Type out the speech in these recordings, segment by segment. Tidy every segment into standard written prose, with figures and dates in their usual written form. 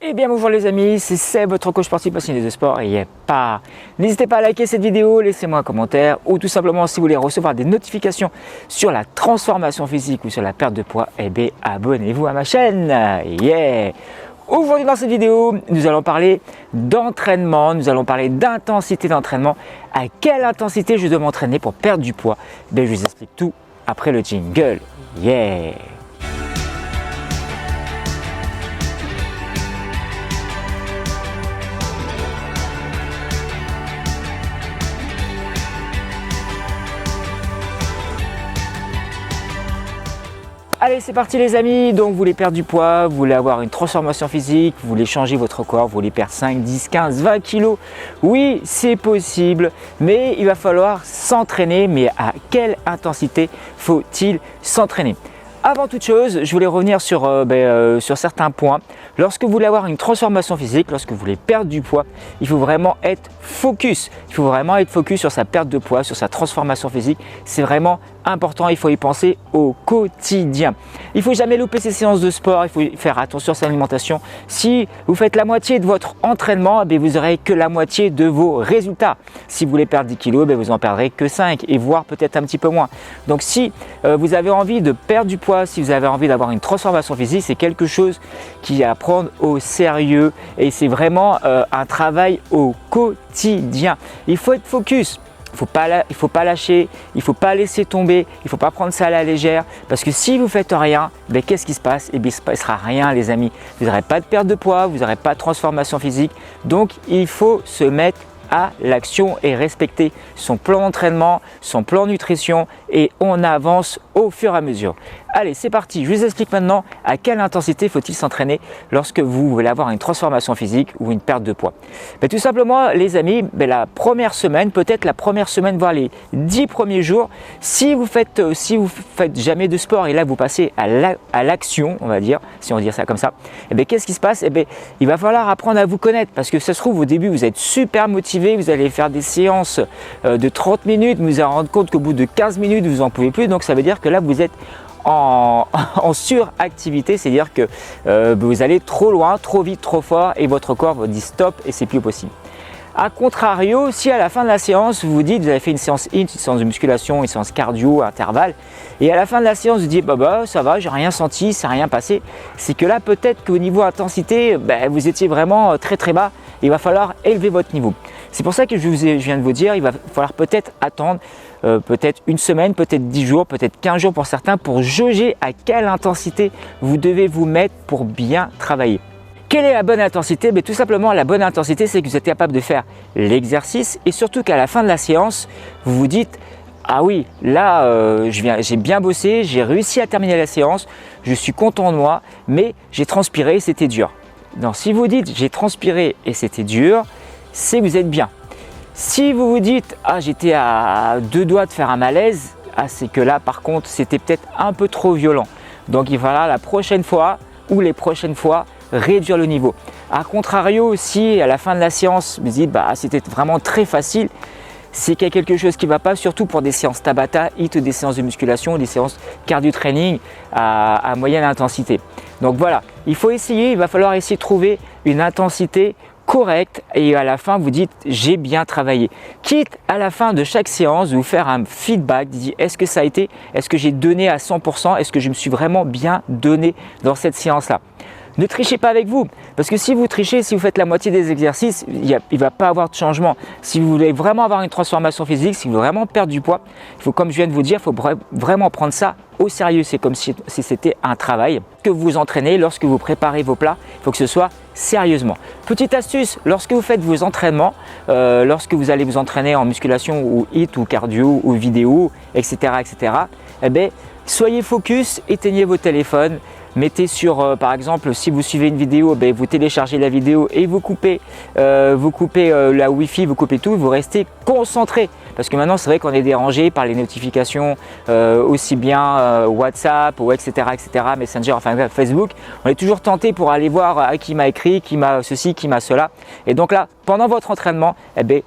Eh bien bonjour les amis, c'est Seb, votre coach sportif passionné de sport et pas. N'hésitez pas à liker cette vidéo, laissez-moi un commentaire ou tout simplement si vous voulez recevoir des notifications sur la transformation physique ou sur la perte de poids, eh bien abonnez-vous à ma chaîne. Yeah. Aujourd'hui dans cette vidéo, nous allons parler d'entraînement, nous allons parler d'intensité d'entraînement. À quelle intensité je dois m'entraîner pour perdre du poids? Je vous explique tout après le jingle. Yeah. Allez, c'est parti les amis. Donc vous voulez perdre du poids, vous voulez avoir une transformation physique, vous voulez changer votre corps, vous voulez perdre 5, 10, 15, 20 kilos. Oui, c'est possible, mais il va falloir s'entraîner. Mais à quelle intensité faut-il s'entraîner? Avant toute chose, je voulais revenir sur certains points. Lorsque vous voulez avoir une transformation physique, lorsque vous voulez perdre du poids, il faut vraiment être focus. Il faut vraiment être focus sur sa perte de poids, sur sa transformation physique. C'est vraiment important, il faut y penser au quotidien. Il ne faut jamais louper ses séances de sport, il faut faire attention à sa alimentation. Si vous faites la moitié de votre entraînement, vous n'aurez que la moitié de vos résultats. Si vous voulez perdre 10 kilos, vous n'en perdrez que 5 et voire peut-être un petit peu moins. Donc si vous avez envie de perdre du poids, si vous avez envie d'avoir une transformation physique, c'est quelque chose qui est à prendre au sérieux et c'est vraiment un travail au quotidien. Il faut être focus. Il ne faut pas lâcher, il ne faut pas laisser tomber, il ne faut pas prendre ça à la légère parce que si vous ne faites rien, qu'est-ce qui se passe? Il ne se passera rien les amis. Vous n'aurez pas de perte de poids, vous n'aurez pas de transformation physique. Donc il faut se mettre à l'action et respecter son plan d'entraînement, son plan de nutrition et on avance au fur et à mesure. Allez, c'est parti. Je vous explique maintenant à quelle intensité faut-il s'entraîner lorsque vous voulez avoir une transformation physique ou une perte de poids. Tout simplement, les amis, la première semaine, peut-être la première semaine, voire les 10 premiers jours, si vous faites jamais de sport et là vous passez à l'action, on va dire, si on dit ça comme ça, qu'est-ce qui se passe? Il va falloir apprendre à vous connaître parce que ça se trouve au début vous êtes super motivé, vous allez faire des séances de 30 minutes, vous allez vous rendre compte qu'au bout de 15 minutes vous n'en pouvez plus, donc ça veut dire que là vous êtes en suractivité, c'est-à-dire que vous allez trop loin, trop vite, trop fort et votre corps vous dit stop et c'est plus possible. A contrario, si à la fin de la séance, vous vous dites, vous avez fait une séance HIIT, une séance de musculation, une séance cardio, intervalle, et à la fin de la séance, vous dites, ça va, j'ai rien senti, ça n'a rien passé, c'est que là, peut-être qu'au niveau intensité, vous étiez vraiment très très bas, il va falloir élever votre niveau. C'est pour ça que je viens de vous dire, il va falloir peut-être attendre peut-être une semaine, peut-être 10 jours, peut-être 15 jours pour certains, pour jauger à quelle intensité vous devez vous mettre pour bien travailler. Quelle est la bonne intensité? Tout simplement, la bonne intensité, c'est que vous êtes capable de faire l'exercice et surtout qu'à la fin de la séance, vous vous dites « Ah oui, là, j'ai bien bossé, j'ai réussi à terminer la séance, je suis content de moi, mais j'ai transpiré et c'était dur. » Donc, si vous dites « J'ai transpiré et c'était dur », c'est que vous êtes bien. Si vous vous dites « Ah, j'étais à 2 doigts de faire un malaise », c'est que là, par contre, c'était peut-être un peu trop violent. Donc, il va falloir la prochaine fois ou les prochaines fois réduire le niveau. A contrario, si à la fin de la séance, vous dites c'était vraiment très facile, c'est qu'il y a quelque chose qui ne va pas, surtout pour des séances Tabata, HIIT, des séances de musculation, des séances cardio training à moyenne intensité. Donc voilà, il faut essayer, il va falloir essayer de trouver une intensité correcte et à la fin vous dites j'ai bien travaillé. Quitte à la fin de chaque séance de vous faire un feedback, de dire est-ce que ça a été, est-ce que j'ai donné à 100%, est-ce que je me suis vraiment bien donné dans cette séance là. Ne trichez pas avec vous, parce que si vous trichez, si vous faites la moitié des exercices, il ne va pas avoir de changement. Si vous voulez vraiment avoir une transformation physique, si vous voulez vraiment perdre du poids, il faut, comme je viens de vous dire, il faut vraiment prendre ça au sérieux. C'est comme si c'était un travail. Que vous vous entraînez, lorsque vous préparez vos plats, il faut que ce soit sérieusement. Petite astuce, lorsque vous faites vos entraînements, lorsque vous allez vous entraîner en musculation ou HIIT ou cardio ou vidéo, etc., soyez focus, éteignez vos téléphones. Mettez sur, par exemple, si vous suivez une vidéo, vous téléchargez la vidéo et vous coupez la Wi-Fi, vous coupez tout, vous restez concentré. Parce que maintenant, c'est vrai qu'on est dérangé par les notifications, aussi bien WhatsApp ou etc., Messenger, enfin Facebook. On est toujours tenté pour aller voir qui m'a écrit, qui m'a ceci, qui m'a cela. Et donc là, pendant votre entraînement,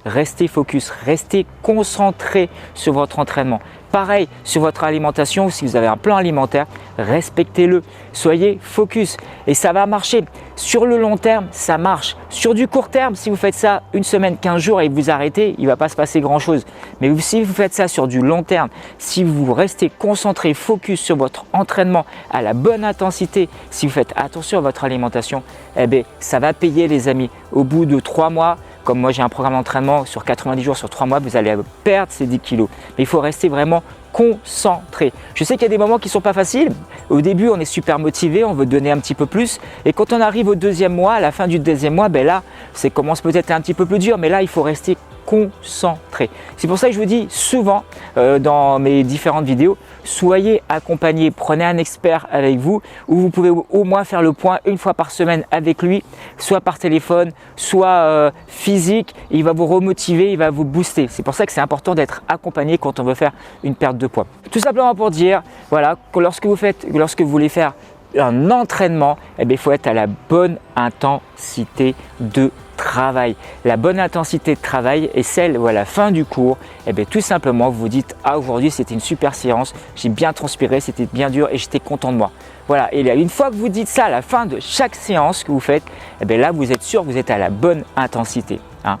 restez focus, restez concentré sur votre entraînement. Pareil sur votre alimentation, si vous avez un plan alimentaire, respectez-le, soyez focus et ça va marcher. Sur le long terme, ça marche. Sur du court terme, si vous faites ça une semaine, 15 jours et vous arrêtez, il ne va pas se passer grand-chose. Mais si vous faites ça sur du long terme, si vous restez concentré, focus sur votre entraînement à la bonne intensité, si vous faites attention à votre alimentation, eh bien, ça va payer les amis. Au bout de 3 mois, comme moi j'ai un programme d'entraînement sur 90 jours, sur 3 mois, vous allez perdre ces 10 kilos. Mais il faut rester vraiment concentré. Je sais qu'il y a des moments qui ne sont pas faciles. Au début, on est super motivé, on veut donner un petit peu plus. Et quand on arrive au deuxième mois, à la fin du deuxième mois, ben là, ça commence peut-être un petit peu plus dur. Mais là, il faut rester concentré. C'est pour ça que je vous dis souvent dans mes différentes vidéos, soyez accompagné, prenez un expert avec vous où vous pouvez au moins faire le point une fois par semaine avec lui, soit par téléphone, soit physique. Il va vous remotiver, il va vous booster. C'est pour ça que c'est important d'être accompagné quand on veut faire une perte de poids. Tout simplement pour dire, voilà, que lorsque vous voulez faire un entraînement, eh bien, il faut être à la bonne intensité de travail. La bonne intensité de travail est celle où à la fin du cours, eh bien, tout simplement, vous vous dites « Ah, aujourd'hui, c'était une super séance, j'ai bien transpiré, c'était bien dur et j'étais content de moi. » Voilà, et une fois que vous dites ça à la fin de chaque séance que vous faites, eh bien, là, vous êtes sûr que vous êtes à la bonne intensité. Hein.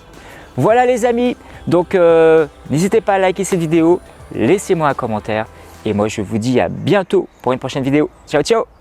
Voilà les amis, donc n'hésitez pas à liker cette vidéo, laissez-moi un commentaire et moi, je vous dis à bientôt pour une prochaine vidéo. Ciao, ciao!